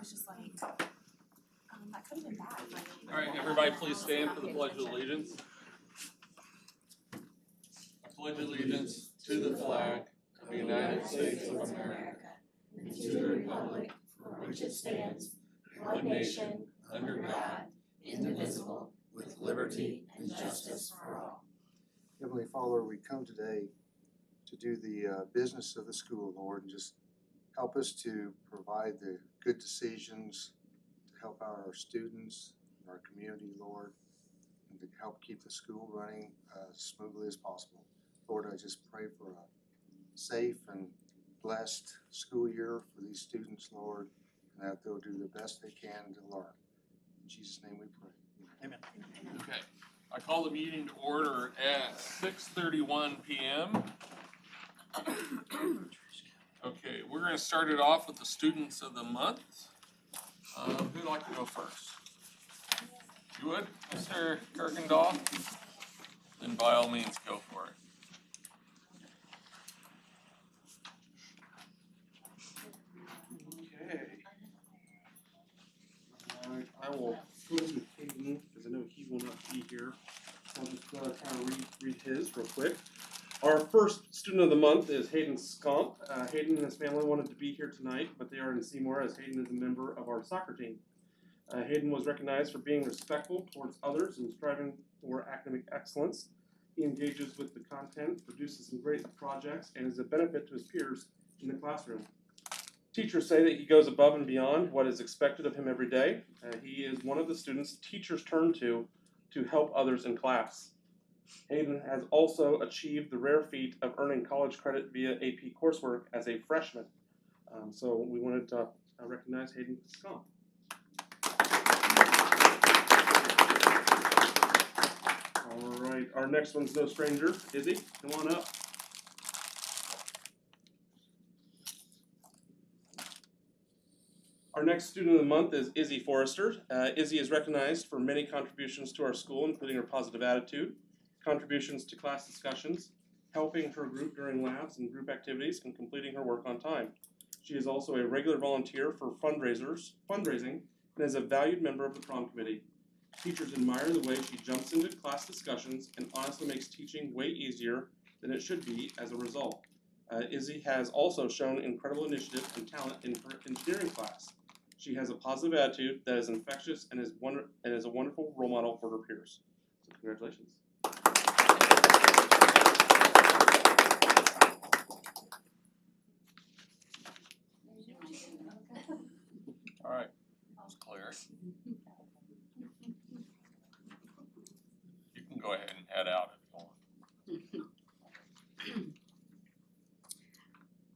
was just like, that could have been bad. All right, everybody please stand for the Pledge of Allegiance. I pledge allegiance to the flag of the United States of America and to the republic for which it stands, one nation, under God, indivisible, with liberty and justice for all. Heavenly Father, we come today to do the business of the school, Lord, and just help us to provide the good decisions to help out our students and our community, Lord, and to help keep the school running as smoothly as possible. Lord, I just pray for a safe and blessed school year for these students, Lord, and that they'll do the best they can to learn. In Jesus' name we pray. Amen. Okay, I call the meeting to order at 6:31 p.m. Okay, we're going to start it off with the students of the month. Who'd like to go first? You would, Mr. Kirkendall? Then by all means, go for it. Okay. I will go to Hayden because I know he will not be here. I'll just kind of read his real quick. Our first student of the month is Hayden Scomp. Hayden and his family wanted to be here tonight, but they are in Seymour as Hayden is a member of our soccer team. Hayden was recognized for being respectful towards others and striving for academic excellence. He engages with the content, produces some great projects, and is a benefit to his peers in the classroom. Teachers say that he goes above and beyond what is expected of him every day. He is one of the students teachers turn to help others in class. Hayden has also achieved the rare feat of earning college credit via AP coursework as a freshman. So we wanted to recognize Hayden Scomp. All right, our next one's no stranger. Izzy, come on up. Our next student of the month is Izzy Forrester. Izzy is recognized for many contributions to our school, including her positive attitude, contributions to class discussions, helping her group during labs and group activities, and completing her work on time. She is also a regular volunteer for fundraising and is a valued member of the prom committee. Teachers admire the way she jumps into class discussions and honestly makes teaching way easier than it should be as a result. Izzy has also shown incredible initiative and talent in her engineering class. She has a positive attitude that is infectious and is a wonderful role model for her peers. So congratulations. All right, that was clear. You can go ahead and head out if you want.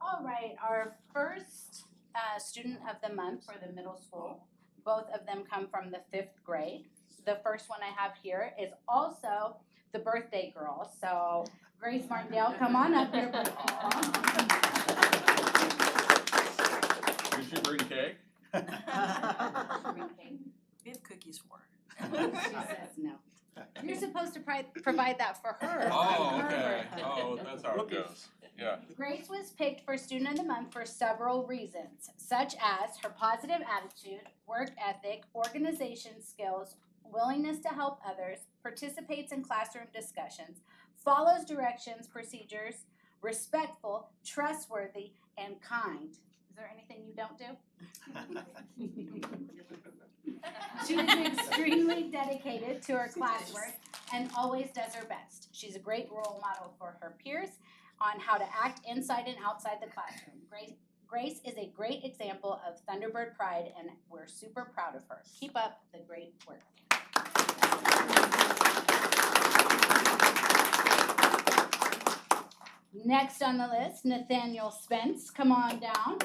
All right, our first student of the month for the middle school, both of them come from the 5th grade. The first one I have here is also the birthday girl. So Grace Martindale, come on up here. Did you bring cake? We have cookies for She says no. You're supposed to provide that for her. Oh, okay. Oh, that's how it goes. Yeah. Grace was picked for Student of the Month for several reasons, such as her positive attitude, work ethic, organization skills, willingness to help others, participates in classroom discussions, follows directions, procedures, respectful, trustworthy, and kind. Is there anything you don't do? She is extremely dedicated to her classwork and always does her best. She's a great role model for her peers on how to act inside and outside the classroom. Grace is a great example of Thunderbird pride, and we're super proud of her. Keep up the great work. Next on the list, Nathaniel Spence. Come on down.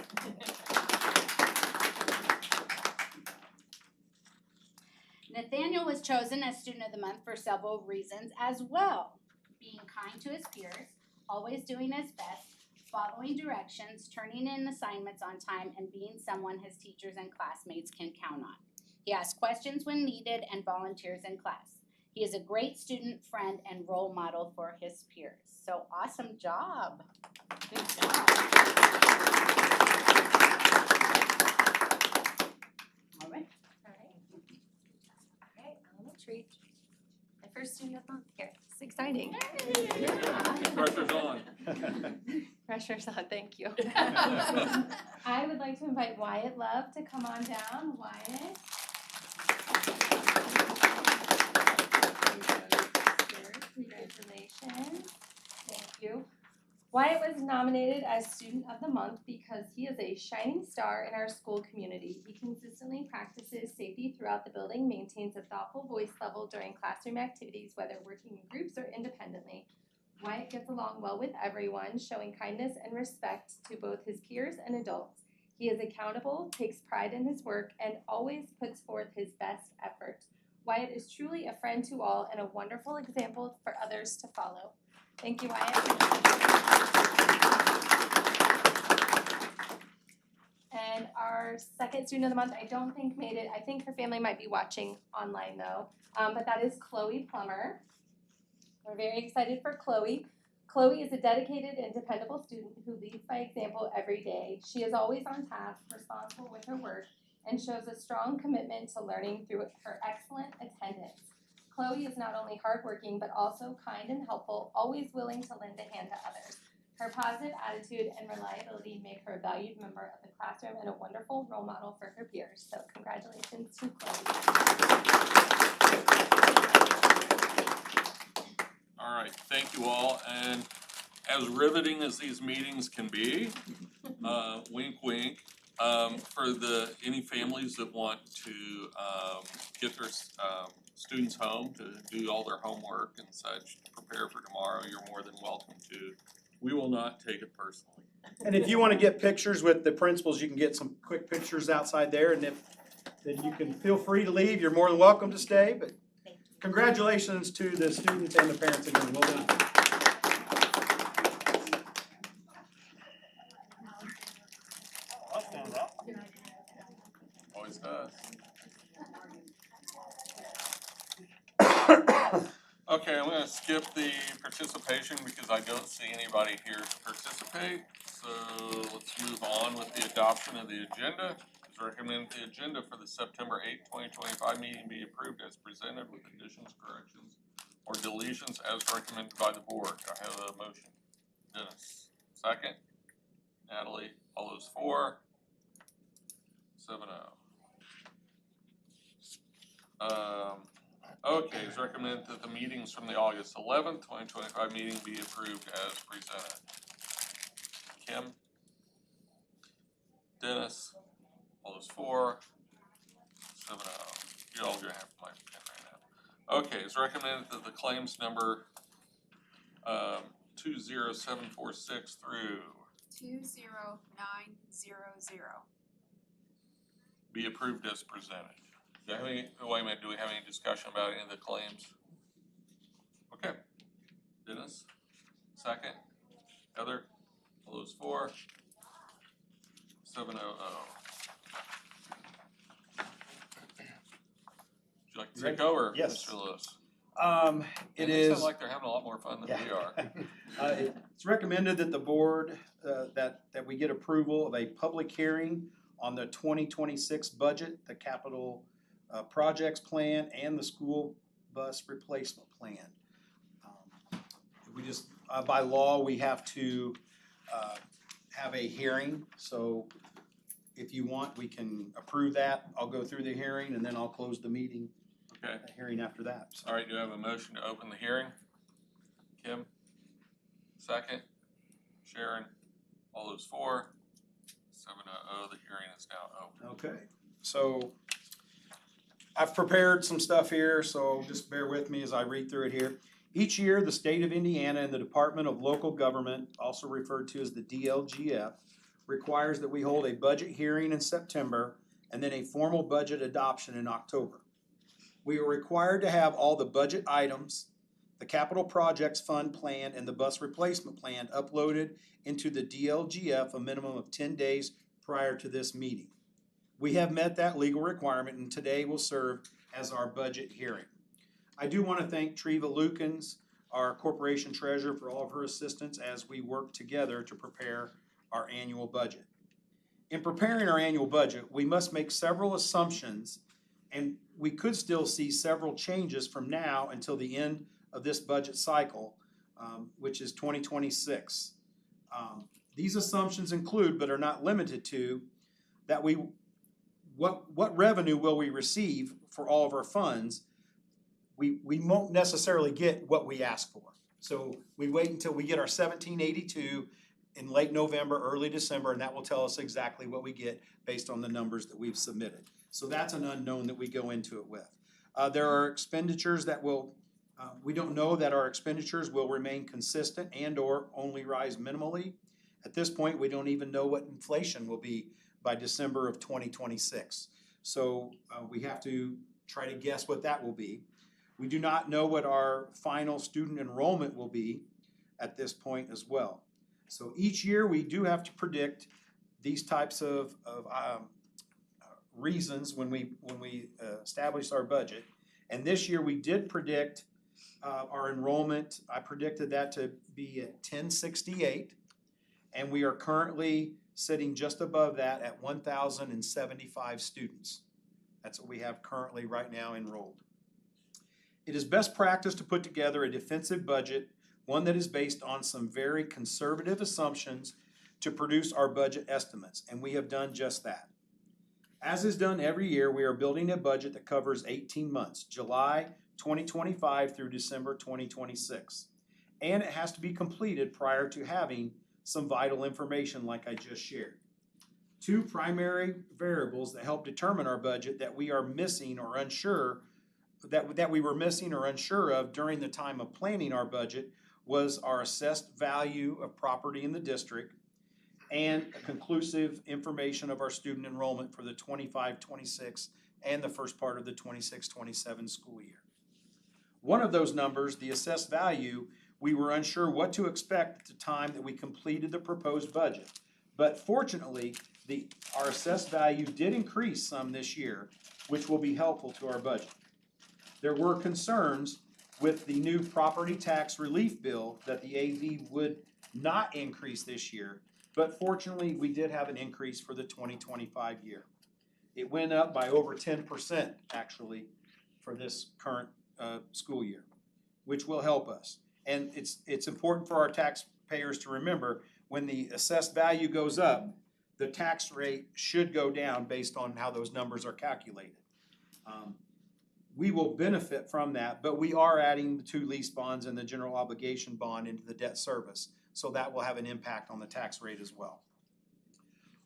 Nathaniel was chosen as Student of the Month for several reasons as well. Being kind to his peers, always doing his best, following directions, turning in assignments on time, and being someone his teachers and classmates can count on. He asks questions when needed and volunteers in class. He is a great student, friend, and role model for his peers. So awesome job. Good job. preach. My first student of the month here. It's exciting. Pressure's on. Pressure's on, thank you. I would like to invite Wyatt Love to come on down. Wyatt. Congratulations. Thank you. Wyatt was nominated as Student of the Month because he is a shining star in our school community. He consistently practices safety throughout the building, maintains a thoughtful voice level during classroom activities, whether working in groups or independently. Wyatt gets along well with everyone, showing kindness and respect to both his peers and adults. He is accountable, takes pride in his work, and always puts forth his best effort. Wyatt is truly a friend to all and a wonderful example for others to follow. Thank you, Wyatt. And our second student of the month, I don't think made it. I think her family might be watching online though, but that is Chloe Plummer. We're very excited for Chloe. Chloe is a dedicated and dependable student who leads by example every day. She is always on task, responsible with her work, and shows a strong commitment to learning through her excellent attendance. Chloe is not only hardworking, but also kind and helpful, always willing to lend a hand to others. Her positive attitude and reliability make her a valued member of the classroom and a wonderful role model for her peers. So congratulations to Chloe. All right, thank you all, and as riveting as these meetings can be, wink, wink, for any families that want to get their students home to do all their homework and such, prepare for tomorrow, you're more than welcome to. We will not take it personally. And if you want to get pictures with the principals, you can get some quick pictures outside there, and then you can feel free to leave. You're more than welcome to stay, but congratulations to the students and the parents again. Well done. Always does. Okay, I'm gonna skip the participation because I don't see anybody here to participate. So let's move on with the adoption of the agenda. It's recommended the agenda for the September 8th, 2025 meeting be approved as presented with additions, corrections, or deletions as recommended by the board. I have a motion. Dennis, second. Natalie, all those for? 7-0. Okay, it's recommended that the meetings from the August 11th, 2025 meeting be approved as presented. Kim? Dennis? All those for? 7-0. You're all gonna have my pen right now. Okay, it's recommended that the claims number 20746 through 20900. be approved as presented. Do you have any, wait a minute, do we have any discussion about any of the claims? Okay. Dennis, second. Heather, all those for? 700. Would you like to take over, Yes. Mr. Lewis? It They is. sound like they're having a lot more fun than we are. It's recommended that the board, that we get approval of a public hearing on the 2026 budget, the capital projects plan, and the school bus replacement plan. We just, by law, we have to have a hearing, so if you want, we can approve that. I'll go through the hearing and then I'll close the meeting. Okay. Hearing after that. So. All right, do I have a motion to open the hearing? Kim? Second. Sharon? All those for? 7-0, the hearing is now open. Okay, so I've prepared some stuff here, so just bear with me as I read through it here. Each year, the state of Indiana and the Department of Local Government, also referred to as the DLGF, requires that we hold a budget hearing in September and then a formal budget adoption in October. We are required to have all the budget items, the capital projects fund plan, and the bus replacement plan uploaded into the DLGF a minimum of 10 days prior to this meeting. We have met that legal requirement and today will serve as our budget hearing. I do want to thank Treva Lukens, our corporation treasurer, for all of her assistance as we work together to prepare our annual budget. In preparing our annual budget, we must make several assumptions And we could still see several changes from now until the end of this budget cycle, which is 2026. These assumptions include, but are not limited to, that what revenue will we receive for all of our funds? We won't necessarily get what we ask for. So we wait until we get our 1782 in late November, early December, and that will tell us exactly what we get based on the numbers that we've submitted. So that's an unknown that we go into it with. There are expenditures that will, we don't know that our expenditures will remain consistent and or only rise minimally. At this point, we don't even know what inflation will be by December of 2026. So we have to try to guess what that will be. We do not know what our final student enrollment will be at this point as well. So each year we do have to predict these types of reasons when we establish our budget. And this year we did predict our enrollment. I predicted that to be at 1068, and we are currently sitting just above that at 1,075 students. That's what we have currently right now enrolled. It is best practice to put together a defensive budget, one that is based on some very conservative assumptions to produce our budget estimates, and we have done just that. As is done every year, we are building a budget that covers 18 months, July 2025 through December 2026. And it has to be completed prior to having some vital information like I just shared. Two primary variables that help determine our budget that we are missing or unsure that we were missing or unsure of during the time of planning our budget was our assessed value of property in the district and a conclusive information of our student enrollment for the 25-26 and the first part of the 26-27 school year. One of those numbers, the assessed value, we were unsure what to expect at the time that we completed the proposed budget. But fortunately, our assessed value did increase some this year, which will be helpful to our budget. There were concerns with the new property tax relief bill that the AV would not increase this year, but fortunately, we did have an increase for the 2025 year. It went up by over 10% actually for this current school year, which will help us. And it's important for our taxpayers to remember when the assessed value goes up, the tax rate should go down based on how those numbers are calculated. We will benefit from that, but we are adding the two lease bonds and the general obligation bond into the debt service, so that will have an impact on the tax rate as well.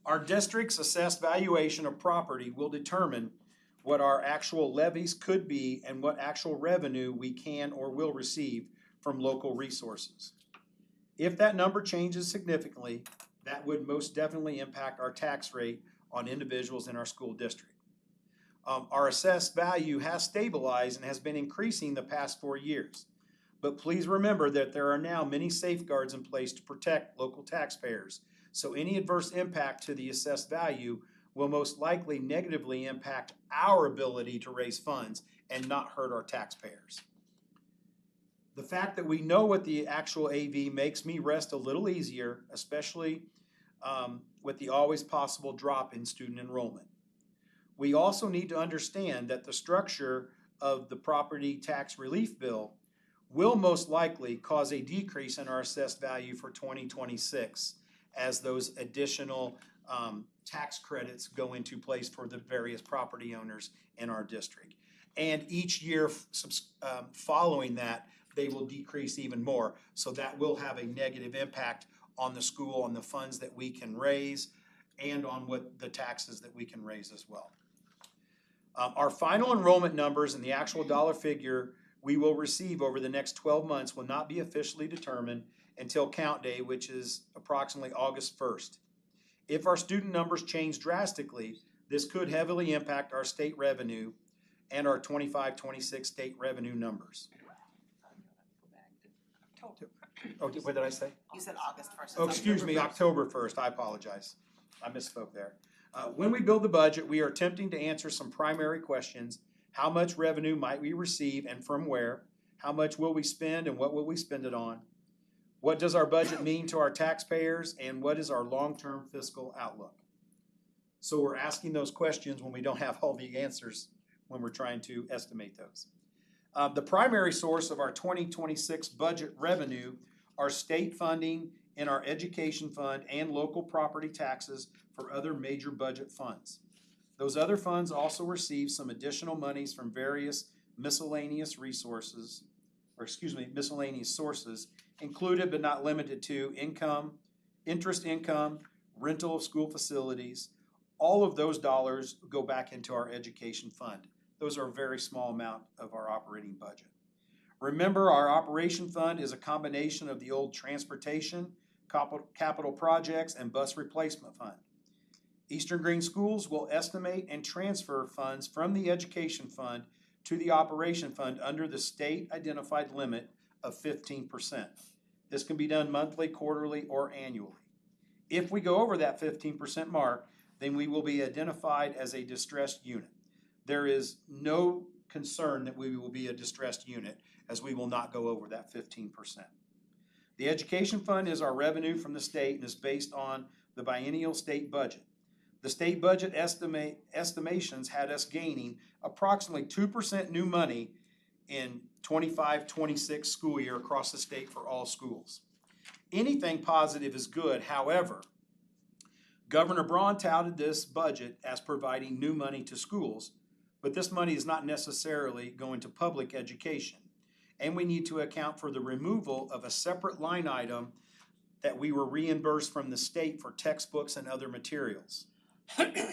Our district's assessed valuation of property will determine what our actual levies could be and what actual revenue we can or will receive from local resources. If that number changes significantly, that would most definitely impact our tax rate on individuals in our school district. Our assessed value has stabilized and has been increasing the past 4 years. But please remember that there are now many safeguards in place to protect local taxpayers. So any adverse impact to the assessed value will most likely negatively impact our ability to raise funds and not hurt our taxpayers. The fact that we know what the actual AV makes me rest a little easier, especially with the always possible drop in student enrollment. We also need to understand that the structure of the property tax relief bill will most likely cause a decrease in our assessed value for 2026 as those additional tax credits go into place for the various property owners in our district. And each year following that, they will decrease even more. So that will have a negative impact on the school, on the funds that we can raise, and on what the taxes that we can raise as well. Our final enrollment numbers and the actual dollar figure we will receive over the next 12 months will not be officially determined until count day, which is approximately August 1st. If our student numbers change drastically, this could heavily impact our state revenue and our 25-26 state revenue numbers. Oh, what did I say? You said August 1st. Oh, excuse me, October 1st. I apologize. I misspoke there. When we build the budget, we are attempting to answer some primary questions. How much revenue might we receive and from where? How much will we spend and what will we spend it on? What does our budget mean to our taxpayers and what is our long-term fiscal outlook? So we're asking those questions when we don't have all the answers when we're trying to estimate those. The primary source of our 2026 budget revenue are state funding in our education fund and local property taxes for other major budget funds. Those other funds also receive some additional monies from various miscellaneous sources, included but not limited to interest income, rental of school facilities. All of those dollars go back into our education fund. Those are a very small amount of our operating budget. Remember, our operation fund is a combination of the old transportation, capital projects, and bus replacement fund. Eastern Greene Schools will estimate and transfer funds from the education fund to the operation fund under the state identified limit of 15%. This can be done monthly, quarterly, or annually. If we go over that 15% mark, then we will be identified as a distressed unit. There is no concern that we will be a distressed unit, as we will not go over that 15%. The education fund is our revenue from the state and is based on the biennial state budget. The state budget estimations had us gaining approximately 2% new money in 25-26 school year across the state for all schools. Anything positive is good. However, Governor Braun touted this budget as providing new money to schools, but this money is not necessarily going to public education. And we need to account for the removal of a separate line item that we were reimbursed from the state for textbooks and other materials.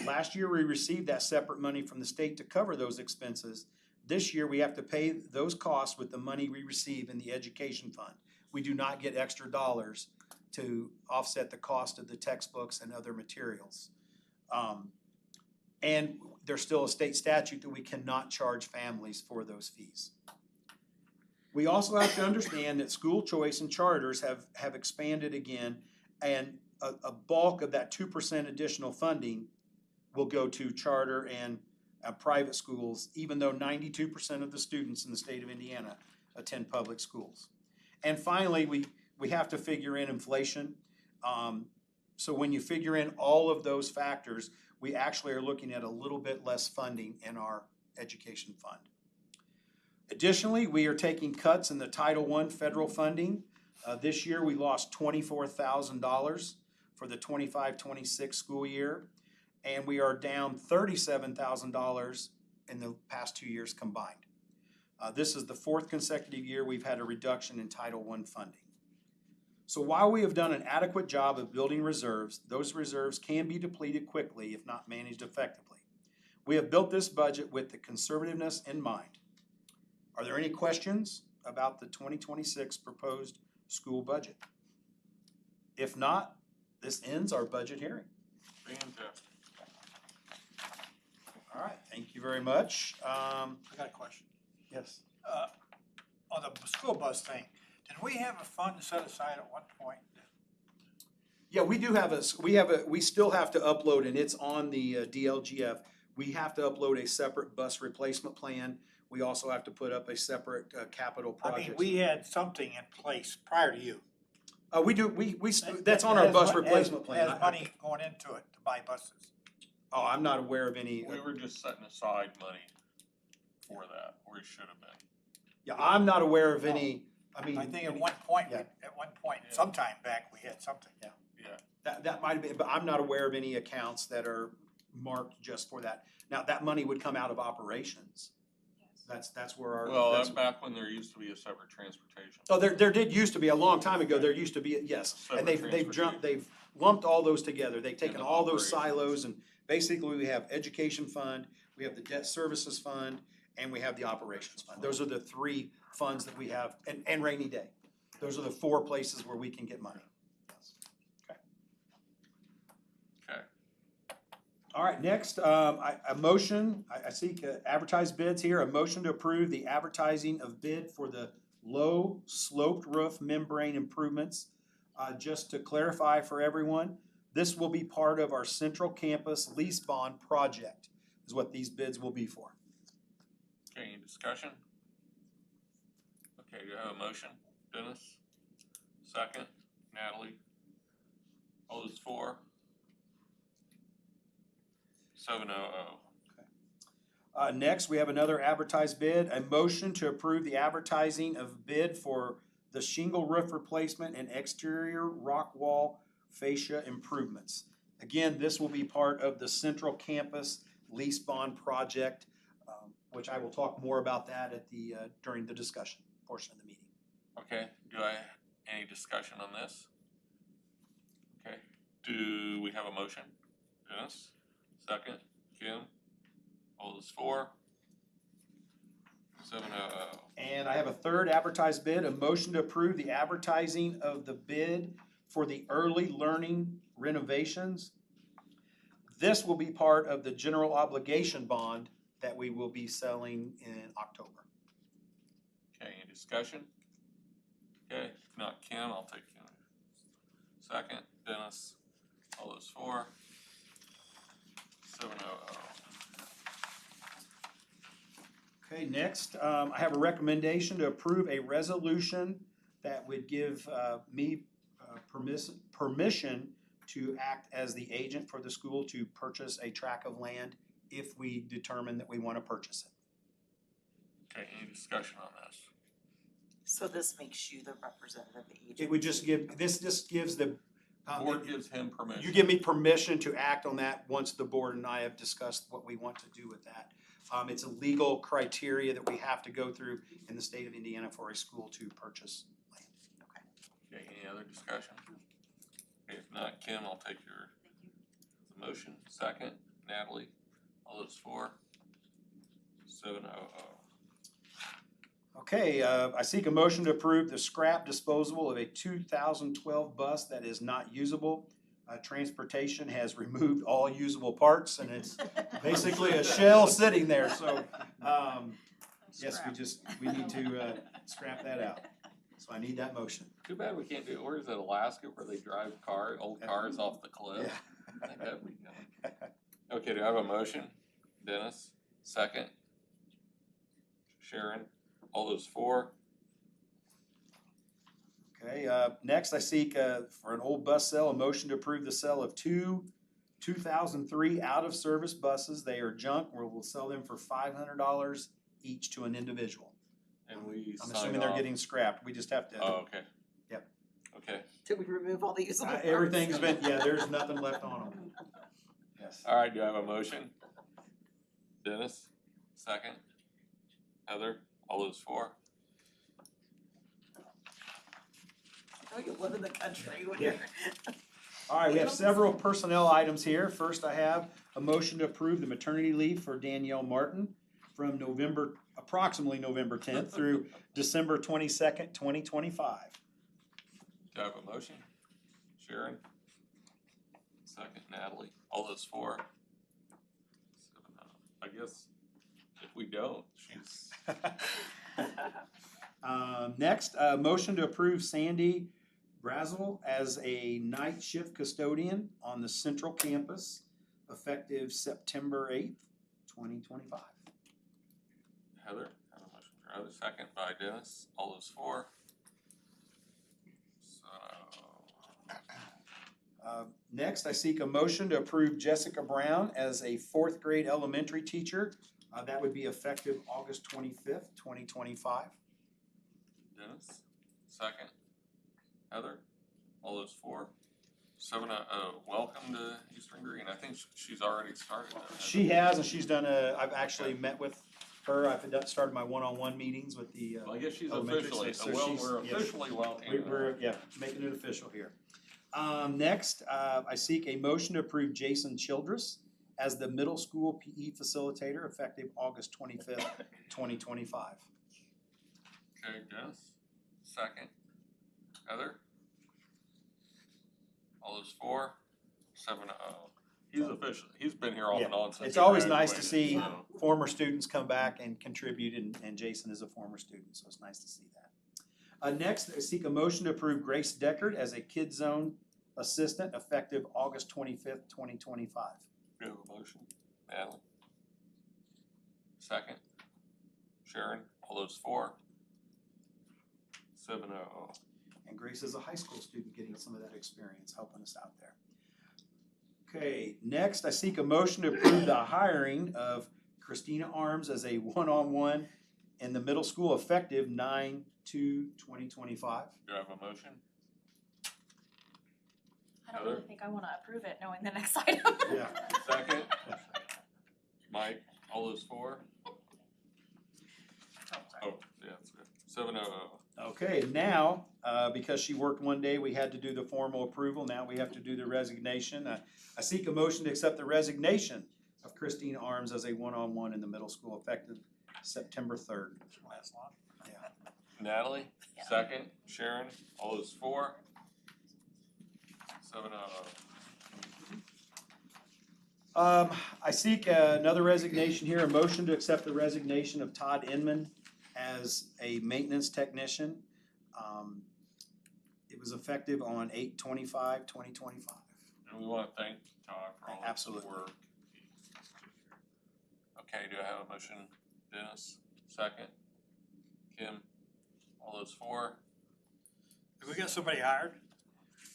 Last year, we received that separate money from the state to cover those expenses. This year, we have to pay those costs with the money we receive in the education fund. We do not get extra dollars to offset the cost of the textbooks and other materials. And there's still a state statute that we cannot charge families for those fees. We also have to understand that school choice and charters have expanded again, and a bulk of that 2% additional funding will go to charter and private schools, even though 92% of the students in the state of Indiana attend public schools. And finally, we have to figure in inflation. So when you figure in all of those factors, we actually are looking at a little bit less funding in our education fund. Additionally, we are taking cuts in the Title I federal funding. This year, we lost $24,000 for the 25-26 school year, and we are down $37,000 in the past 2 years combined. This is the fourth consecutive year we've had a reduction in Title I funding. So while we have done an adequate job of building reserves, those reserves can be depleted quickly if not managed effectively. We have built this budget with the conservativeness in mind. Are there any questions about the 2026 proposed school budget? If not, this ends our budget hearing. Fantastic. All right, thank you very much. I got a question. Yes. On the school bus thing, did we have a fund set aside at one point? Yeah, we do have we still have to upload, and it's on the DLGF. We have to upload a separate bus replacement plan. We also have to put up a separate capital project. I mean, we had something in place prior to you. We do, that's on our bus replacement plan. Has money going into it to buy buses? Oh, I'm not aware of any. We were just setting aside money for that, where it should have been. Yeah, I'm not aware of any, I mean. I think at one point, Yeah. sometime back, we had something. Yeah. That might have been, but I'm not aware of any accounts that are marked just for that. Now, that money would come out of operations. That's where our. Well, that's back when there used to be a separate transportation. Oh, there did used to be, a long time ago, there used to be, yes. And Separate they've lumped all those together. They've taken the all those operations. silos, and basically we have education fund, we have the debt services fund, and we have the operations fund. Those are the three funds that we have, and rainy day. Those are the four places where we can get money. Okay. All right, next, a motion, I seek advertised bids here, a motion to approve the advertising of bid for the low sloped roof membrane improvements. Just to clarify for everyone, this will be part of our central campus lease bond project, is what these bids will be for. Okay, any discussion? Okay, do you have a motion? Dennis? Second? Natalie? All those for? 700. Next, we have another advertised bid, a motion to approve the advertising of bid for the shingle roof replacement and exterior rock wall fascia improvements. Again, this will be part of the Central Campus lease bond project, which I will talk more about that at the, during the discussion portion of the meeting. Okay, any discussion on this? Okay, do we have a motion? Dennis, second, Kim, all those for? 7-0. And I have a third advertised bid, a motion to approve the advertising of the bid for the early learning renovations. This will be part of the general obligation bond that we will be selling in October. Okay, any discussion? Okay, if not Kim, I'll take Kim. Second, Dennis, all those for? 7-0. Okay, next, I have a recommendation to approve a resolution that would give me permission to act as the agent for the school to purchase a tract of land if we determine that we want to purchase it. Okay, any discussion on this? So this makes you the representative agent? It would just give, this just gives the. Board gives him permission. You give me permission to act on that once the board and I have discussed what we want to do with that. It's a legal criteria that we have to go through in the state of Indiana for a school to purchase land. Okay, any other discussion? Okay, if not Kim, I'll take your motion. Second, Natalie, all those for? 7-0. Okay, I seek a motion to approve the scrap disposal of a 2012 bus that is not usable. Transportation has removed all usable parts and it's basically a shell sitting there, so, yes, we need to, scrap that out. So I need that motion. Too bad we can't do it. Where is it, Alaska, where they drive old cars off the cliff? I think that'd be good. Okay, do I have a motion? Dennis, second. Sharon, all those for? Okay, next I seek, for an old bus sale, a motion to approve the sale of two 2003 out-of-service buses. They are junk, where we'll sell them for $500 each to an individual. And we I'm sign assuming they're off. getting scrapped, we just have to. Oh, okay. Yep. Okay, Did we remove all the usable parts? Everything's been, yeah, there's nothing left on them. Yes. all right, do I have a motion? Dennis, second. Heather, all those for? Oh, you live in the country when Yeah. you're. All right, we have several personnel items here. First, I have a motion to approve the maternity leave for Danielle Martin from approximately November 10th through December 22nd, 2025. Do I have a motion? Sharon? Second, Natalie, all those for? 7-0. I guess if we don't, she's, Next, motion to approve Sandy Brazel as a night shift custodian on the central campus effective September 8th, 2025. Heather, have a motion for Heather, second by Dennis, all those for? Next, I seek a motion to approve Jessica Brown as a fourth grade elementary teacher. That would be effective August 25th, 2025. Dennis, second. Heather, all those for? 7-0, welcome to Eastern Greene, I think she's already started that. hasn't She has, and she's done I've actually met with her. I've started my one-on-one meetings with the, Well, I guess she's elementary, officially, so well, she's- we're yes. officially welcoming her. we're, yeah, making it official here. Next, I seek a motion to approve Jason Childress as the middle school PE facilitator effective August 25th, 2025. Okay, Dennis, second. Heather? All those for? 7-0. He's official, he's been here off and on since It's he always nice to see graduated, so. former students come back and contribute, and Jason is a former student, so it's nice to see that. Next, I seek a motion to approve Grace Deckard as a Kid Zone assistant effective August 25th, 2025. Do you have a motion? Natalie? Second. Sharon, all those for? 7-0. And Grace is a high school student getting some of that experience, helping us out there. Okay, next I seek a motion to approve the hiring of Christina Arms as a one-on-one in the middle school effective 9/2/2025. Do I have a motion? I don't Heather? really think I wanna approve it knowing the next item. Yeah. Second? Mike, all those for? Oh, yeah, that's good. 7-0. Okay, now, because she worked one day, we had to do the formal approval. Now we have to do the resignation. I seek a motion to accept the resignation of Christine Arms as a one-on-one in the middle school effective September 3rd. Last long. Natalie, Yeah. second. Sharon, all those for? 7-0. I seek another resignation here, a motion to accept the resignation of Todd Inman as a maintenance technician. It was effective on 8/25/2025. And we wanna thank Todd for all his Absolutely. work. Okay, do I have a motion? Dennis, second. Kim, all those for? Did we get somebody hired?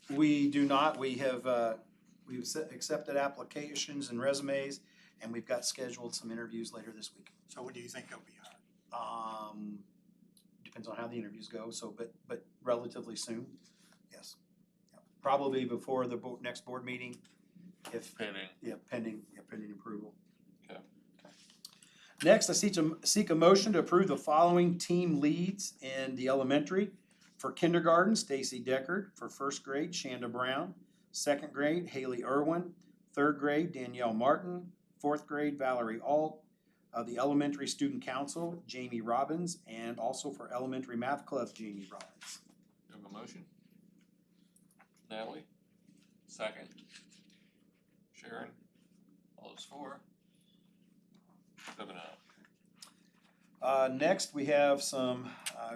We do not, we've accepted applications and resumes, and we've got scheduled some interviews later this week. So when do you think they'll be hired? Depends on how the interviews go, so, but relatively soon, yes. Yep. Probably before the next board meeting, if, Pending. pending approval. Okay. Next, I seek a motion to approve the following team leads in the elementary. For kindergarten, Stacy Deckard. For first grade, Shanda Brown. Second grade, Haley Irwin. Third grade, Danielle Martin. Fourth grade, Valerie Alt. The elementary student council, Jamie Robbins, and also for elementary math club, Jamie Robbins. Do I have a motion? Natalie, second. Sharon, all those for? 7-0. Next, we have some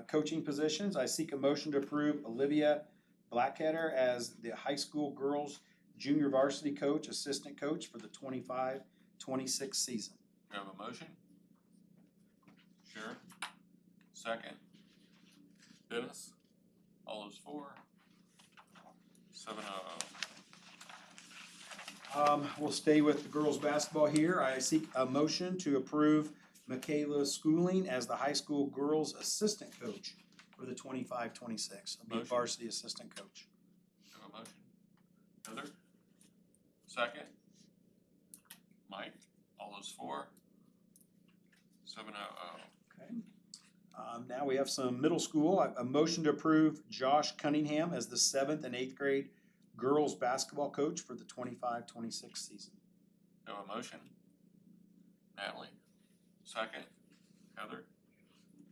coaching positions. I seek a motion to approve Olivia Blackadder as the high school girls junior varsity coach, assistant coach for the 25-26 season. Do I have a motion? Sharon, second. Dennis, all those for? 7-0. We'll stay with the girls' basketball here. I seek a motion to approve Michaela Schooling as the high school girls' assistant coach for the 25-26. I'll be Motion. varsity assistant coach. Do I have a motion? Heather, second. Mike, all those for? 7-0. Okay. Now we have some middle school. A motion to approve Josh Cunningham as the 7th and 8th grade girls' basketball coach for the 25-26 season. Do I have a motion? Natalie, second. Heather,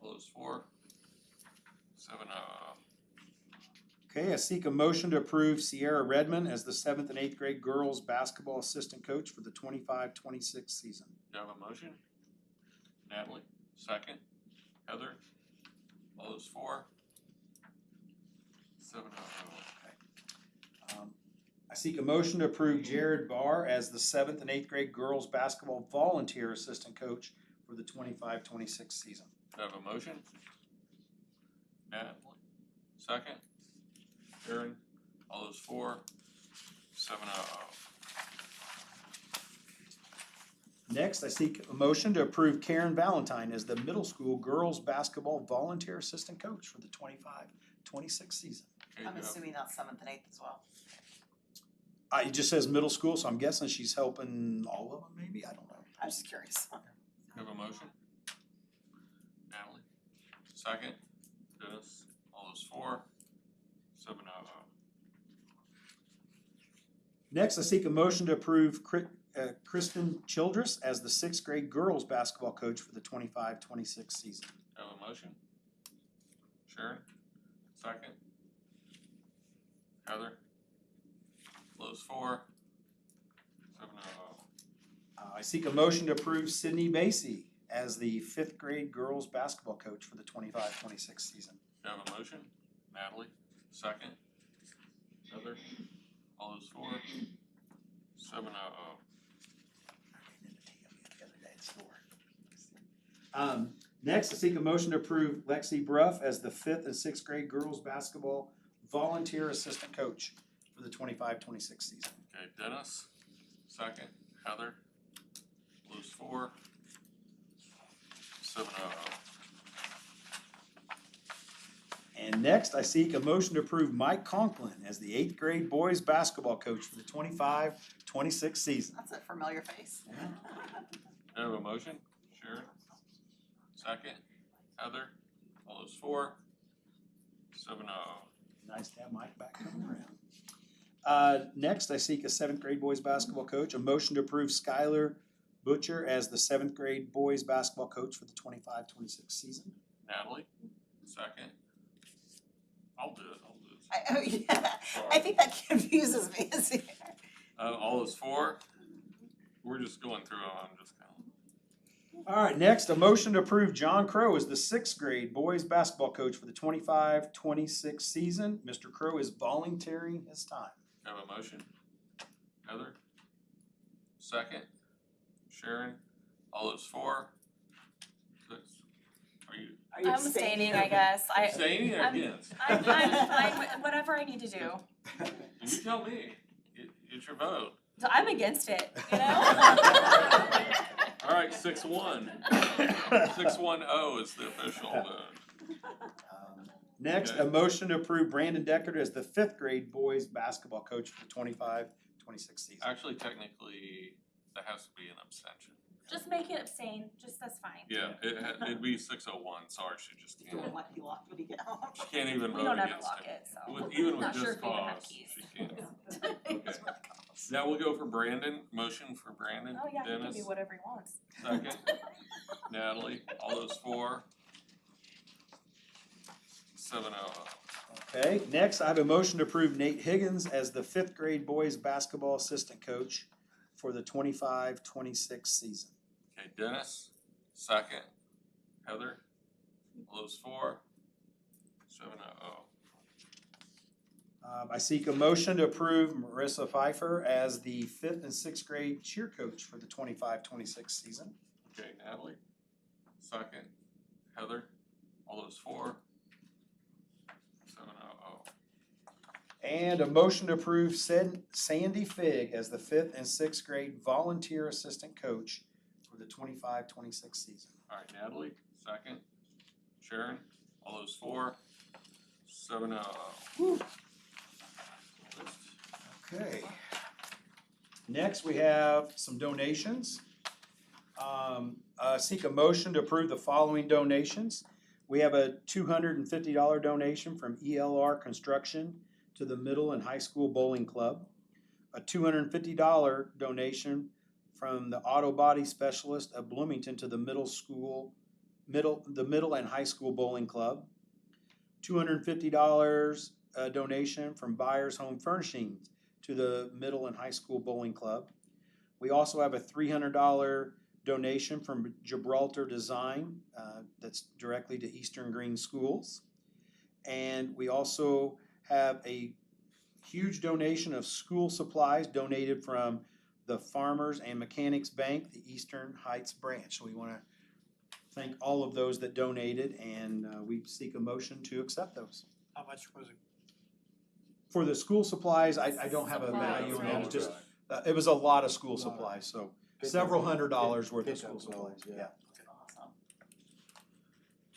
all those for? 7-0. Okay, I seek a motion to approve Sierra Redmond as the 7th and 8th grade girls' basketball assistant coach for the 25-26 season. Do I have a motion? Natalie, second. Heather, all those for? 7-0. I seek a motion to approve Jared Barr as the 7th and 8th grade girls' basketball volunteer assistant coach for the 25-26 season. Do I have a motion? Natalie, second. Sharon, all those for? 7-0. Next, I seek a motion to approve Karen Valentine as the middle school girls' basketball volunteer assistant coach for the 25-26 season. Okay, I'm do I have- assuming that's 7th and 8th as well. It just says middle school, so I'm guessing she's helping all of them, maybe? I don't know. I'm just curious. do I have a motion? Natalie, second. Dennis, all those for? 7-0. Next, I seek a motion to approve Kristen Childress as the 6th grade girls' basketball coach for the 25-26 season. Do I have a motion? Sharon, second. Heather, all those for? 7-0. I seek a motion to approve Sydney Macy as the 5th grade girls' basketball coach for the 25-26 season. Do I have a motion? Natalie, second. Heather, all those for? 7-0. Next, I seek a motion to approve Lexi Bruff as the 5th and 6th grade girls' basketball volunteer assistant coach for the 25-26 season. Okay, Dennis, second. Heather, all those for? 7-0. And next, I seek a motion to approve Mike Conklin as the 8th grade boys basketball coach for the 25-26 season. That's a familiar face. I have a motion. Sharon. Second. Heather. All those for. 7-0. Nice to have Mike back coming around. Next, I seek a 7th grade boys basketball coach. A motion to approve Skylar Butcher as the 7th grade boys basketball coach for the 25-26 season. Natalie. Second. I'll do it. I think that confuses me. All those for. We're just going through them. I'm just kind of. All right, next, a motion to approve John Crow as the 6th grade boys basketball coach for the 25-26 season. Mr. Crow is volunteering his time. Have a motion. Heather. Second. Sharon. All those for. 6. Are you I'm abstaining, I guess. abstaining or I'm- against? I'm fine, whatever I need to do. You tell me. It's your vote. So I'm against it, you know? All right, 6-1. 6-1-0 is the official vote. Next, Okay. a motion to approve Brandon Deckard as the 5th grade boys basketball coach for the 25-26 season. Actually, technically, that has to be an abstention. Just make it abstain, that's fine. Yeah, it'd be 6-01. Sorry, she just Don't can't. let you lock when you get home. She can't even We vote don't ever against lock him. it, so. Even with Not this sure if we even have cause, keys. she can't. Okay. Now we'll go for Brandon. Motion for Brandon. Oh, yeah, he can Dennis. do whatever he wants. Second. Natalie. All those for. 7-0. Okay, next, I have a motion to approve Nate Higgins as the 5th grade boys basketball assistant coach for the 25-26 season. Okay, Dennis. Second. Heather. All those for. 7-0. I seek a motion to approve Marissa Pfeiffer as the 5th and 6th grade cheer coach for the 25-26 season. Okay, Natalie. Second. Heather. All those for. 7-0. And a motion to approve Sandy Figg as the 5th and 6th grade volunteer assistant coach for the 25-26 season. All right, Natalie. Second. Sharon. All those for. 7-0. Okay. Next, we have some donations. Seek a motion to approve the following donations. We have a $250 donation from ELR Construction to the Middle and High School Bowling Club. A $250 donation from the Auto Body Specialist of Bloomington to the Middle and High School Bowling Club. $250 donation from Buyers Home Furnishings to the Middle and High School Bowling Club. We also have a $300 donation from Gibraltar Design that's directly to Eastern Greene Schools. And we also have a huge donation of school supplies donated from the Farmers and Mechanics Bank, the Eastern Heights branch. So we want to thank all of those that donated, and we seek a motion to accept those. How much was it? For the school supplies, I don't have a value on it, it was just, it was a lot of school supplies, so several $100s worth of school supplies, yeah. Awesome.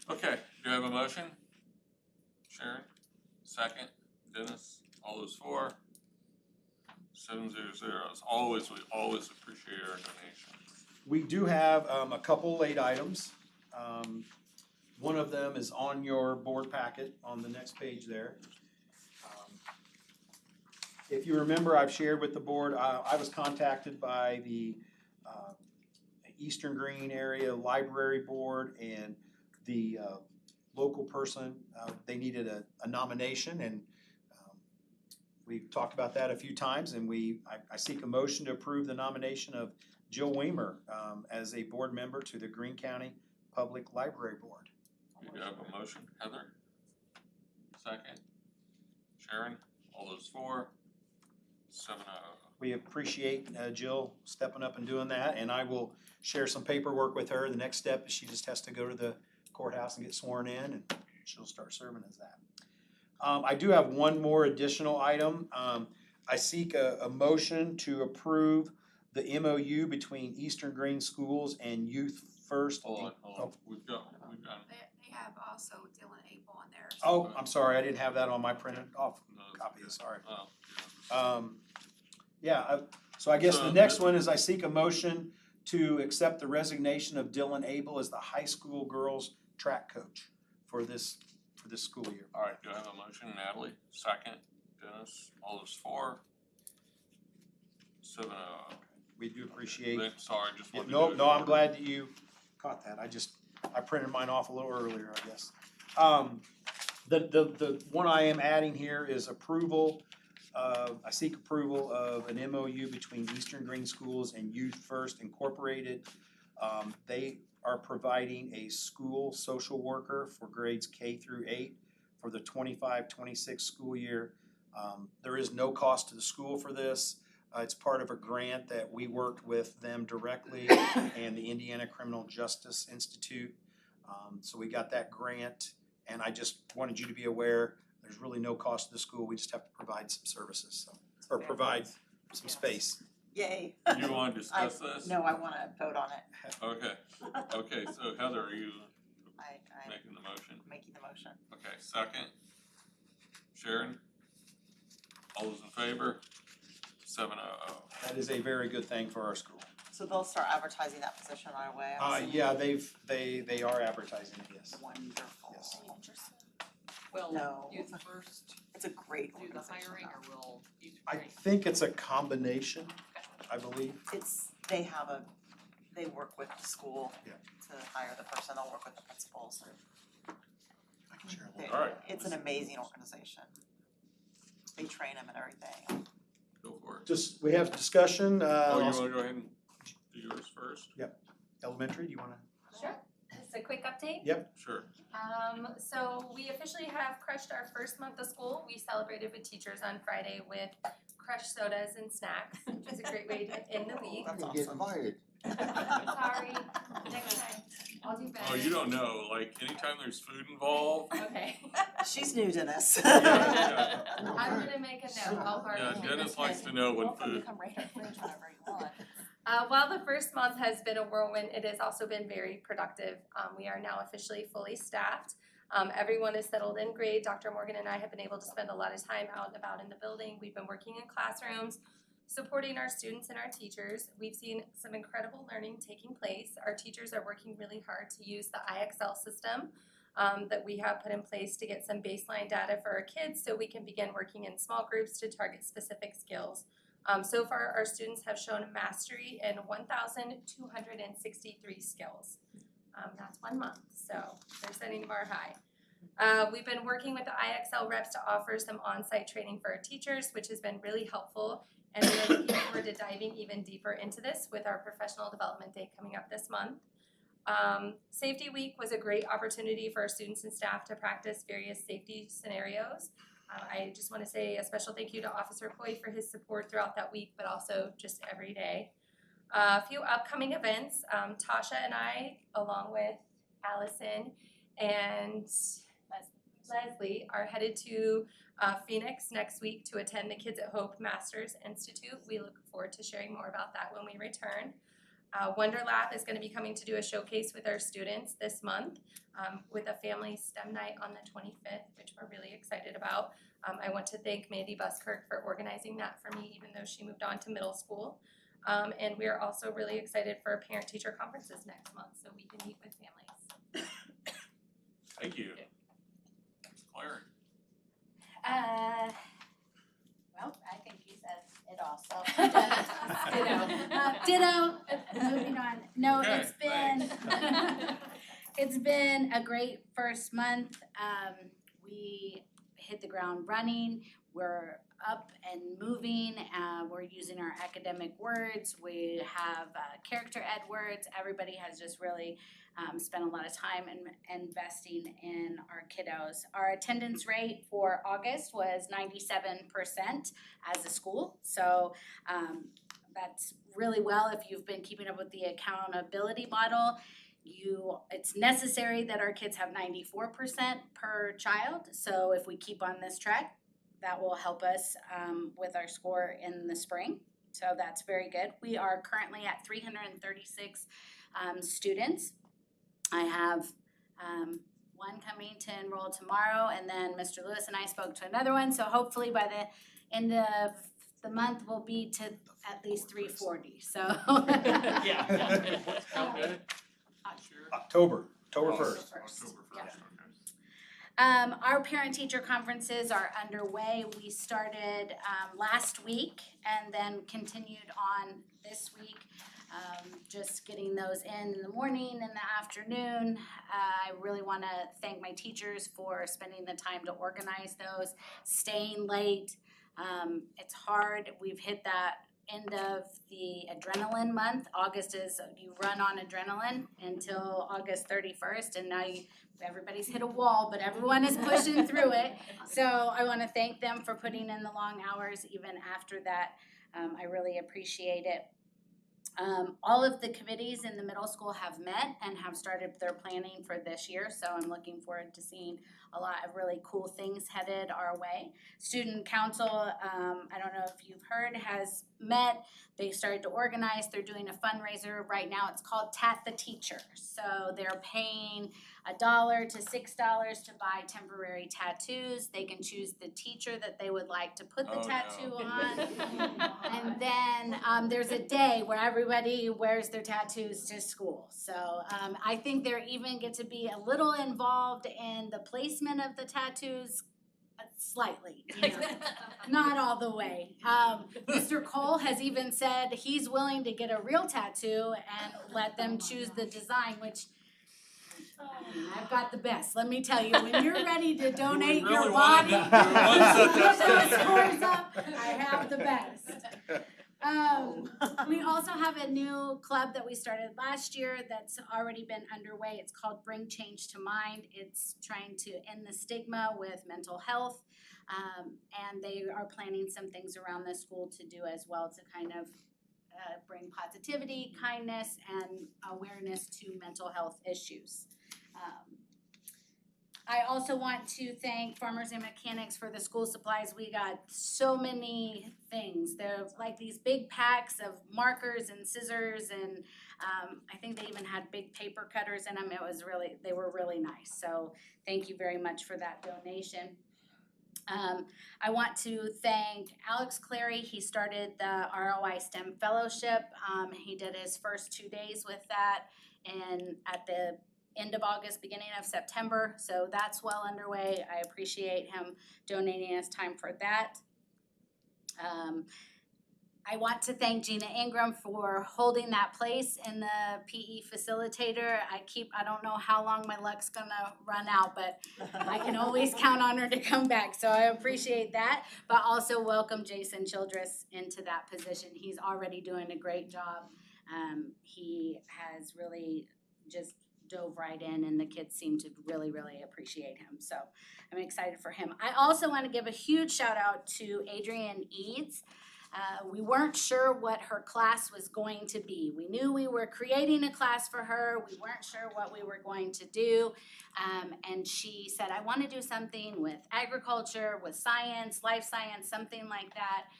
Okay, do you have a motion? Sharon? Second. Dennis? All those for. 7-0. As always, we always appreciate our donations. We do have a couple late items. One of them is on your board packet on the next page there. If you remember, I've shared with the board, I was contacted by the Eastern Greene Area Library Board and the local person. They needed a nomination, and we've talked about that a few times, and I seek a motion to approve the nomination of Jill Weimer as a board member to the Greene County Public Library Board. Do you have a motion? Heather? Second. Sharon? All those for. 7-0. We appreciate Jill stepping up and doing that, and I will share some paperwork with her. The next step is she just has to go to the courthouse and get sworn in, and she'll start serving as that. I do have one more additional item. I seek a motion to approve the MOU between Eastern Greene Schools and Youth First. Hold on. We've got also Dylan Abel on there. Oh, I'm sorry, I didn't have that on my printed off No, it's copy, okay. sorry. Oh, So I guess So the next the- one is I seek a motion to accept the resignation of Dylan Abel as the high school girls track coach for this school year. all right, do I have a motion? Natalie, second. Dennis, all those for? 7-0. We do appreciate. Sorry, just wanted to No, do it no, I'm short. glad that you caught that. I printed mine off a little earlier, I guess. The one I am adding here is approval I seek approval of an MOU between Eastern Greene Schools and Youth First Incorporated. They are providing a school social worker for grades K through 8 for the 25-26 school year. There is no cost to the school for this. It's part of a grant that we worked with them directly and the Indiana Criminal Justice Institute. So we got that grant, and I just wanted you to be aware, there's really no cost to the school. We just have to provide some services, or provide some space. Yay. You wanna discuss this? No, I wanna vote on it. Okay, so Heather, are you I'm making the motion? making the motion. Okay, second. Sharon? All those in favor? 7-0. That is a very good thing for our school. So they'll start advertising that position right away, I'm assuming? Yeah, they are advertising it, yes. Wonderful. Yes. Will No. Youth First It's a great do the organization. hiring or will Youth I First? think it's a combination, I believe. They work with the school Yeah. to hire the person, they'll work with the principals. I can share a They- little. All right. It's an amazing organization. They train them and everything. Go for it. Just, we have discussion, Oh, you wanna go ahead and do yours first? elementary, do you wanna? Sure. Just a quick update. Sure. So we officially have crushed our first month of school. We celebrated with teachers on Friday with crushed sodas and snacks, which is a great way to end the week. That's You get awesome. invited. Sorry, next time, I'll do better. Oh, you don't know, like, anytime there's food involved, Okay. She's new, Dennis. Yeah. I'm gonna make a note, I'll yeah, partner. Dennis likes to know when Welcome to food. come right our fridge whenever you want. While the first month has been a whirlwind, it has also been very productive. We are now officially fully staffed. Everyone is settled in grade. Dr. Morgan and I have been able to spend a lot of time out and about in the building. We've been working in classrooms, supporting our students and our teachers. We've seen some incredible learning taking place. Our teachers are working really hard to use the IXL system that we have put in place to get some baseline data for our kids so we can begin working in small groups to target specific skills. So far, our students have shown mastery in 1,263 skills. That's 1 month, so they're setting the bar high. We've been working with the IXL reps to offer some on-site training for our teachers, which has been really helpful. And we're looking forward to diving even deeper into this with our professional development day coming up this month. Safety Week was a great opportunity for our students and staff to practice various safety scenarios. I just want to say a special thank you to Officer Coy for his support throughout that week, but also just every day. A few upcoming events, Tasha and I, along with Allison and Leslie, are headed to Phoenix next week to attend the Kids at Hope Masters Institute. We look forward to sharing more about that when we return. Wonder Lab is going to be coming to do a showcase with our students this month with a family STEM night on the 25th, which we're really excited about. I want to thank Mandy Buskirk for organizing that for me, even though she moved on to middle school. And we are also really excited for parent-teacher conferences next month, so we can meet with families. Thank you. Claire. Well, I think you said it all, so. Ditto. Moving on. No, Okay, it's been, it's been a great first month. We hit the ground running. We're up and moving. We're using our academic words. We have character ed words. Everybody has just really spent a lot of time investing in our kiddos. Our attendance rate for August was 97% as a school. So that's really well. If you've been keeping up with the accountability model, it's necessary that our kids have 94% per child. So if we keep on this track, that will help us with our score in the spring. So that's very good. We are currently at 336 students. I have one coming to enroll tomorrow, and then Mr. Lewis and I spoke to another one, so hopefully by the end of the month we'll be to at least 340, so. Yeah. Okay. October 1st. October Yeah. 1st, okay. Our parent-teacher conferences are underway. We started last week and then continued on this week. Just getting those in the morning and the afternoon. I really want to thank my teachers for spending the time to organize those, staying late. It's hard. We've hit that end of the adrenaline month. August is, you run on adrenaline until August 31st, and now everybody's hit a wall, but everyone is pushing through it. So I want to thank them for putting in the long hours even after that. I really appreciate it. All of the committees in the middle school have met and have started their planning for this year, so I'm looking forward to seeing a lot of really cool things headed our way. Student council, I don't know if you've heard, has met. They started to organize. They're doing a fundraiser right now. It's called Tat the Teacher. So they're paying $1 to $6 to buy temporary tattoos. They can choose the teacher that they would like to put the tattoo on. And then there's a day where everybody wears their tattoos to school. So I think they're even get to be a little involved in the placement of the tattoos, slightly, you know, not all the way. Mr. Cole has even said he's willing to get a real tattoo and let them choose the design, which I've got the best. Let me tell you, when you're ready to donate your body, One set get that those scores up, I have the best. We also have a new club that we started last year that's already been underway. It's called Bring Change to Mind. It's trying to end the stigma with mental health. And they are planning some things around the school to do as well to kind of bring positivity, kindness, and awareness to mental health issues. I also want to thank Farmers and Mechanics for the school supplies. We got so many things. They're like these big packs of markers and scissors, and I think they even had big paper cutters in them. They were really nice. So thank you very much for that donation. I want to thank Alex Clary. He started the ROI STEM Fellowship. He did his first 2 days with that, and at the end of August, beginning of September, so that's well underway. I appreciate him donating his time for that. I want to thank Gina Ingram for holding that place in the PE facilitator. I don't know how long my luck's gonna run out, but I can always count on her to come back, so I appreciate that. But also welcome Jason Childress into that position. He's already doing a great job. He has really just dove right in, and the kids seem to really, really appreciate him. So I'm excited for him. I also want to give a huge shout out to Adrienne Eads. We weren't sure what her class was going to be. We knew we were creating a class for her. We weren't sure what we were going to do. And she said, I want to do something with agriculture, with science, life science, something like that.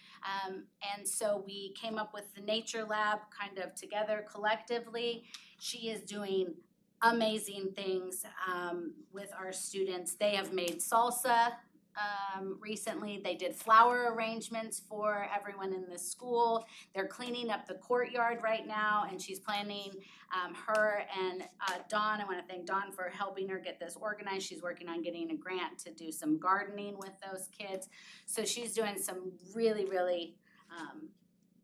And so we came up with the Nature Lab kind of together collectively. She is doing amazing things with our students. They have made salsa recently. They did flower arrangements for everyone in the school. They're cleaning up the courtyard right now, and she's planning her and Dawn. I want to thank Dawn for helping her get this organized. She's working on getting a grant to do some gardening with those kids. So she's doing some really, really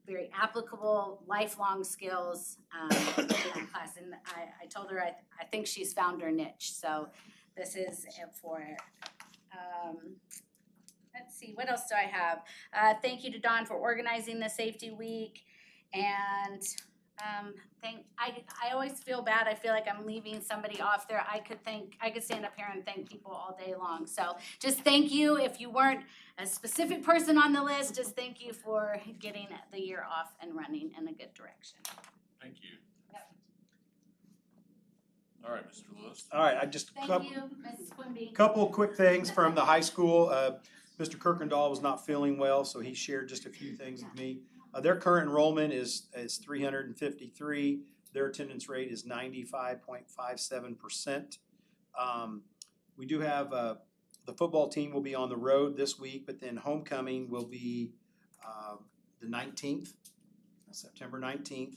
very applicable, lifelong skills in that class. And I told her I think she's found her niche. So this is it for it. Let's see, what else do I have? Thank you to Dawn for organizing the safety week. And I always feel bad. I feel like I'm leaving somebody off there. I could stand up here and thank people all day long. So just thank you. If you weren't a specific person on the list, just thank you for getting the year off and running in a good direction. Thank you. Yep. All right, Mr. Lewis. All right, I just Thank you, Mrs. Quimby. couple quick things from the high school. Mr. Kirkendall was not feeling well, so he shared just a few things with me. Their current enrollment is 353. Their attendance rate is 95.57%. We do have, the football team will be on the road this week, but then homecoming will be the 19th, September 19th.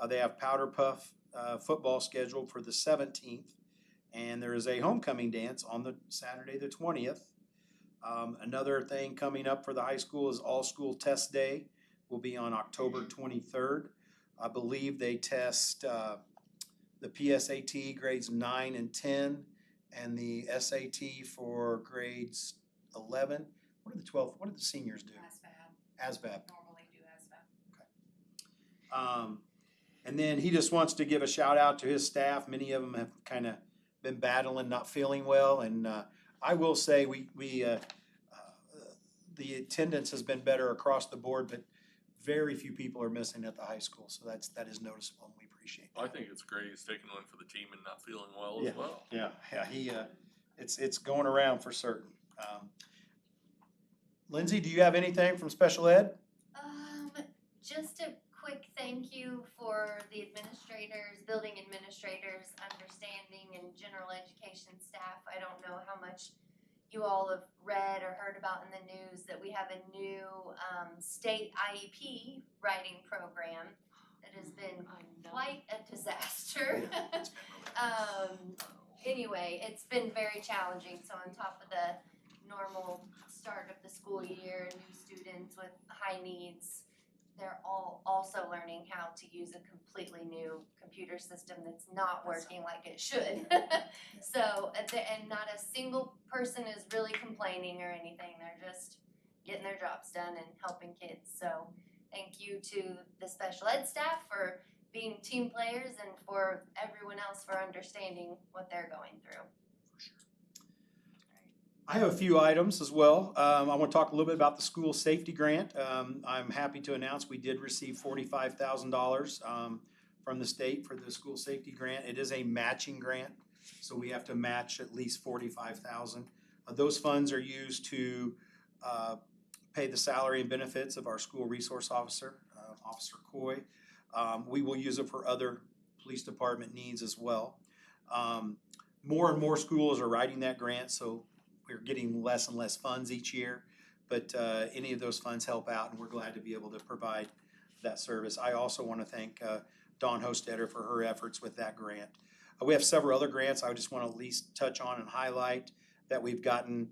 They have Powder Puff football scheduled for the 17th, and there is a homecoming dance on the Saturday the 20th. Another thing coming up for the high school is All School Test Day, will be on October 23rd. I believe they test the PSAT grades 9 and 10, and the SAT for grades 11. What do the seniors do? ASVAB. Normally do ASVAB. And then he just wants to give a shout out to his staff. Many of them have kind of been battling, not feeling well, and I will say the attendance has been better across the board, but very few people are missing at the high school, so that is noticeable, and we appreciate that. I think it's great he's taking one for the team and not feeling well Yeah. as well. Yeah, it's going around for certain. Lindsay, do you have anything from special ed? Just a quick thank you for the administrators, building administrators, understanding, and general education staff. I don't know how much you all have read or heard about in the news that we have a new state IEP writing program that has been quite a disaster. Anyway, it's been very challenging. So on top of the normal start of the school year, new students with high needs, they're all also learning how to use a completely new computer system that's not working like it should. So, and not a single person is really complaining or anything. They're just getting their jobs done and helping kids. So thank you to the special ed staff for being team players and for everyone else for understanding what they're going through. I have a few items as well. I want to talk a little bit about the school safety grant. I'm happy to announce we did receive $45,000 from the state for the school safety grant. It is a matching grant, so we have to match at least $45,000. Those funds are used to pay the salary and benefits of our school resource officer, Officer Coy. We will use it for other police department needs as well. More and more schools are writing that grant, so we're getting less and less funds each year, but any of those funds help out, and we're glad to be able to provide that service. I also want to thank Dawn Hostetter for her efforts with that grant. We have several other grants I just want to at least touch on and highlight that we've gotten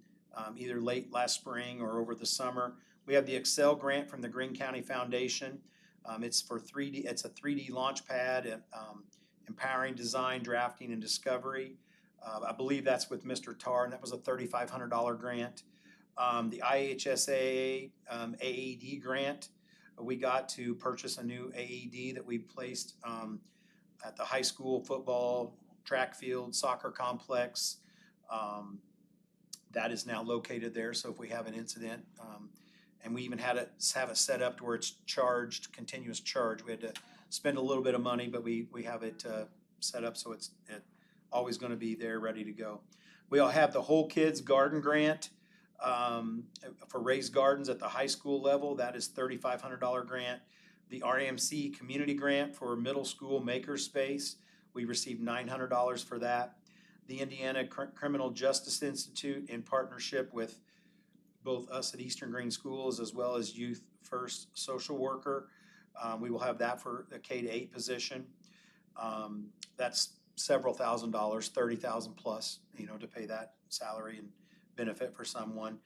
either late last spring or over the summer. We have the Excel grant from the Greene County Foundation. It's for 3D. It's a 3D launch pad and empowering design, drafting, and discovery. I believe that's with Mr. Tarr, and that was a $3,500 grant. The IHSA AED grant, we got to purchase a new AED that we placed at the high school football, track field, soccer complex. That is now located there, so if we have an incident, and we even have it set up to where it's charged, continuous charge. We had to spend a little bit of money, but we have it set up so it's always going to be there, ready to go. We all have the Whole Kids Garden Grant for raised gardens at the high school level. That is $3,500 grant. The RMC Community Grant for middle school makerspace, we received $900 for that. The Indiana Criminal Justice Institute, in partnership with both us at Eastern Greene Schools as well as Youth First Social Worker, we will have that for the K-8 position. That's several $1,000s, $30,000 plus, to pay that salary and benefit for someone.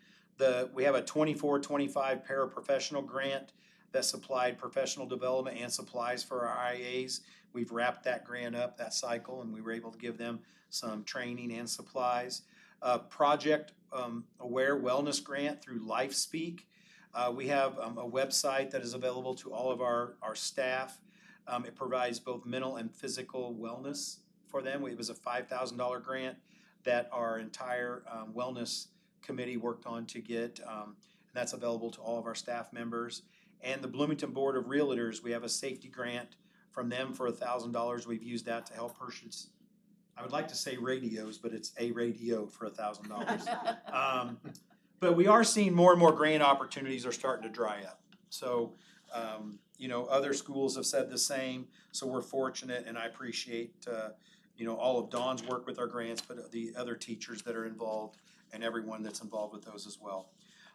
We have a 24-25 paraprofessional grant that supplied professional development and supplies for our IAs. We've wrapped that grant up, that cycle, and we were able to give them some training and supplies. Project Aware Wellness Grant through LifeSpeak. We have a website that is available to all of our staff. It provides both mental and physical wellness for them. It was a $5,000 grant that our entire wellness committee worked on to get, and that's available to all of our staff members. And the Bloomington Board of Realtors, we have a safety grant from them for $1,000. We've used that to help purchase, I would like to say radios, but it's a radio for $1,000. But we are seeing more and more grant opportunities are starting to dry up. So, other schools have said the same. So we're fortunate, and I appreciate all of Dawn's work with our grants, but the other teachers that are involved and everyone that's involved with those as well.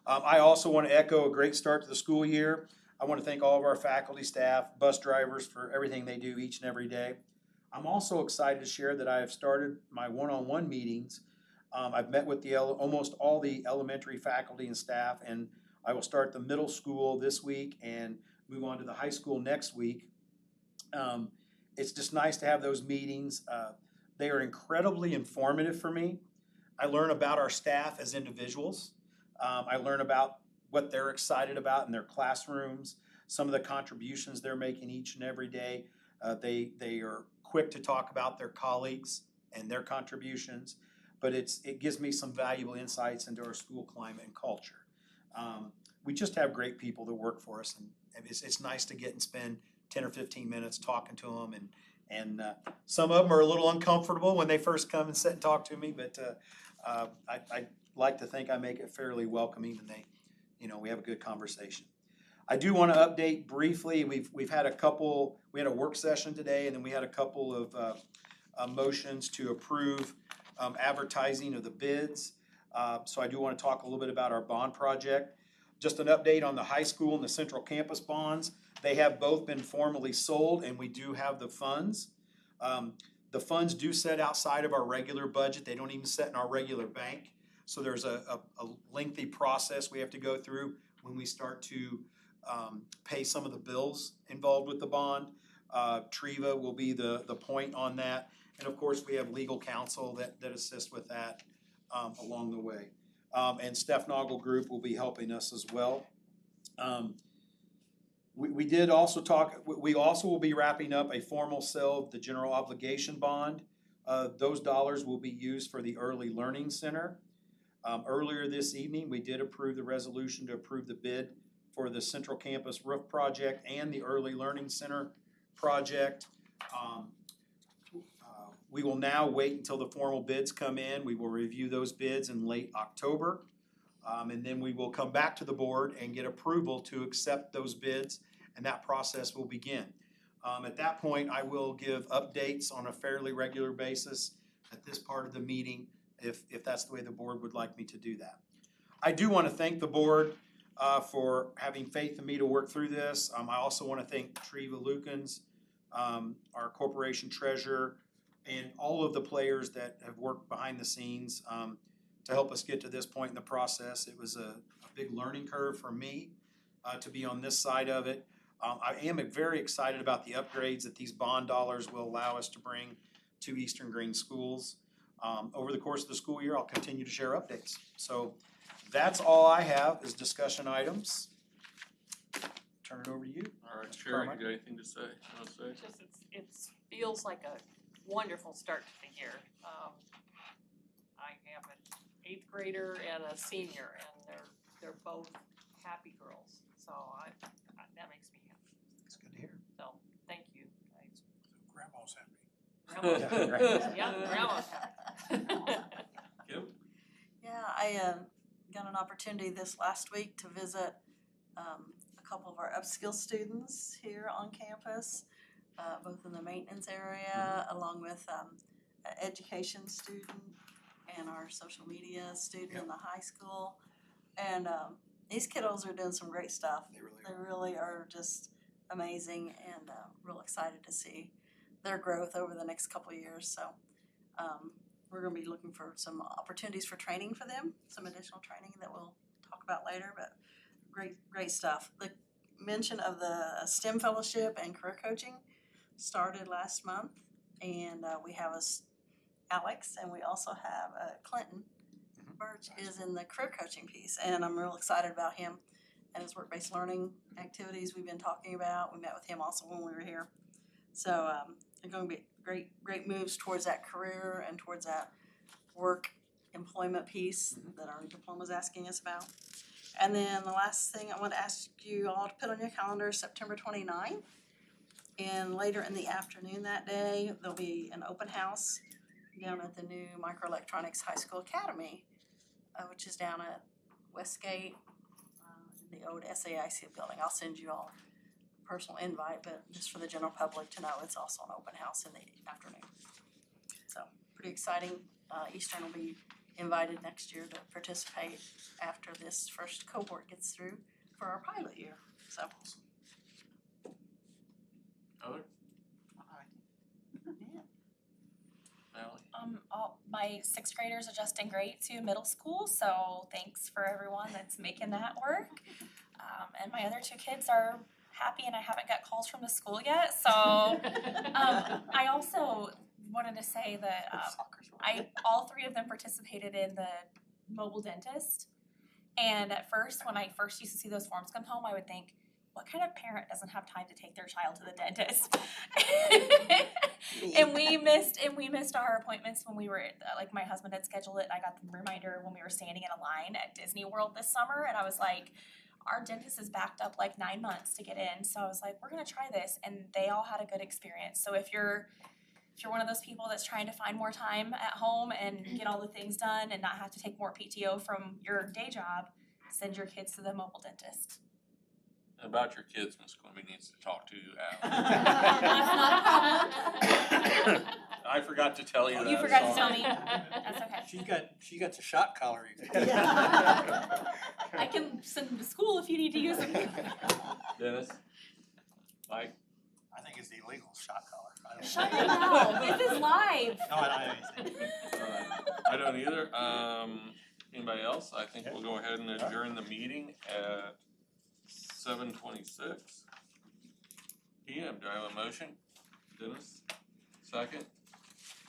I also want to echo a great start to the school year. I want to thank all of our faculty, staff, bus drivers for everything they do each and every day. I'm also excited to share that I have started my one-on-one meetings. I've met with almost all the elementary faculty and staff, and I will start the middle school this week and move on to the high school next week. It's just nice to have those meetings. They are incredibly informative for me. I learn about our staff as individuals. I learn about what they're excited about in their classrooms, some of the contributions they're making each and every day. They are quick to talk about their colleagues and their contributions, but it gives me some valuable insights into our school climate and culture. We just have great people that work for us, and it's nice to get and spend 10 or 15 minutes talking to them, and some of them are a little uncomfortable when they first come and sit and talk to me, but I like to think I make it fairly welcoming, and we have a good conversation. I do want to update briefly. We had a work session today, and then we had a couple of motions to approve advertising of the bids. So I do want to talk a little bit about our bond project. Just an update on the high school and the central campus bonds. They have both been formally sold, and we do have the funds. The funds do set outside of our regular budget. They don't even set in our regular bank. So there's a lengthy process we have to go through when we start to pay some of the bills involved with the bond. Triva will be the point on that. And of course, we have legal counsel that assist with that along the way. And Steph Noggle Group will be helping us as well. We did also talk, we also will be wrapping up a formal sale of the general obligation bond. Those dollars will be used for the Early Learning Center. Earlier this evening, we did approve the resolution to approve the bid for the Central Campus Roof Project and the Early Learning Center project. We will now wait until the formal bids come in. We will review those bids in late October. And then we will come back to the board and get approval to accept those bids, and that process will begin. At that point, I will give updates on a fairly regular basis at this part of the meeting if that's the way the board would like me to do that. I do want to thank the board for having faith in me to work through this. I also want to thank Treva Lukens, our corporation treasurer, and all of the players that have worked behind the scenes to help us get to this point in the process. It was a big learning curve for me to be on this side of it. I am very excited about the upgrades that these bond dollars will allow us to bring to Eastern Greene Schools. Over the course of the school year, I'll continue to share updates. So that's all I have is discussion items. Turn it over to you. All right, Sherry, you got anything to say? Just it feels like a wonderful start to the year. I have an 8th grader and a senior, and they're both happy girls. So that makes me happy. It's good to hear. So thank you guys. Grandma's happy. Yeah, grandma's happy. Kim? Yeah, I got an opportunity this last week to visit a couple of our upskill students here on campus, both in the maintenance area, along with an education student and our social media student in the high school. And these kiddos are doing some great stuff. They really are just amazing, and real excited to see their growth over the next couple of years. So we're going to be looking for some opportunities for training for them, some additional training that we'll talk about later, but great stuff. The mention of the STEM Fellowship and career coaching started last month, and we have Alex, and we also have Clinton Birch is in the career coaching piece, and I'm real excited about him and his work-based learning activities we've been talking about. We met with him also when we were here. So they're going to be great moves towards that career and towards that work employment piece that our diploma is asking us about. And then the last thing I want to ask you all to put on your calendar is September 29th. And later in the afternoon that day, there'll be an open house down at the new Microelectronics High School Academy, which is down at Westgate, the old SAIC building. I'll send you all a personal invite, but just for the general public to know, it's also an open house in the afternoon. pretty exciting. Eastern will be invited next year to participate after this first cohort gets through for our pilot year, so. Other? Yeah. Natalie? My sixth graders are just in grade 2 middle school, so thanks for everyone that's making that work. And my other 2 kids are happy and I haven't got calls from the school yet, so I also wanted to say that all 3 of them participated in the mobile dentist. And at first, when I first used to see those forms come home, I would think, what kind of parent doesn't have time to take their child to the dentist? and we missed our appointments when we were like my husband had scheduled it. I got the reminder when we were standing in a line at Disney World this summer, and I was like, our dentist is backed up like 9 months to get in. So I was like, we're gonna try this, and they all had a good experience. So if you're one of those people that's trying to find more time at home and get all the things done and not have to take more PTO from your day job, send your kids to the mobile dentist. About your kids, Miss Quimby needs to talk to you, Al. That's not a problem. I forgot to tell you that. You forgot to sorry. tell me. That's okay. She got the shot collar. I can send them to school if you need to use them. Dennis? Mike? I think it's the illegal shot collar. I don't Shut know. your mouth. This is live. No, I don't know anything. I don't either. Anybody else? I think we'll go ahead and adjourn the meeting at 7:26 PM. Do I have a motion? Dennis? Second?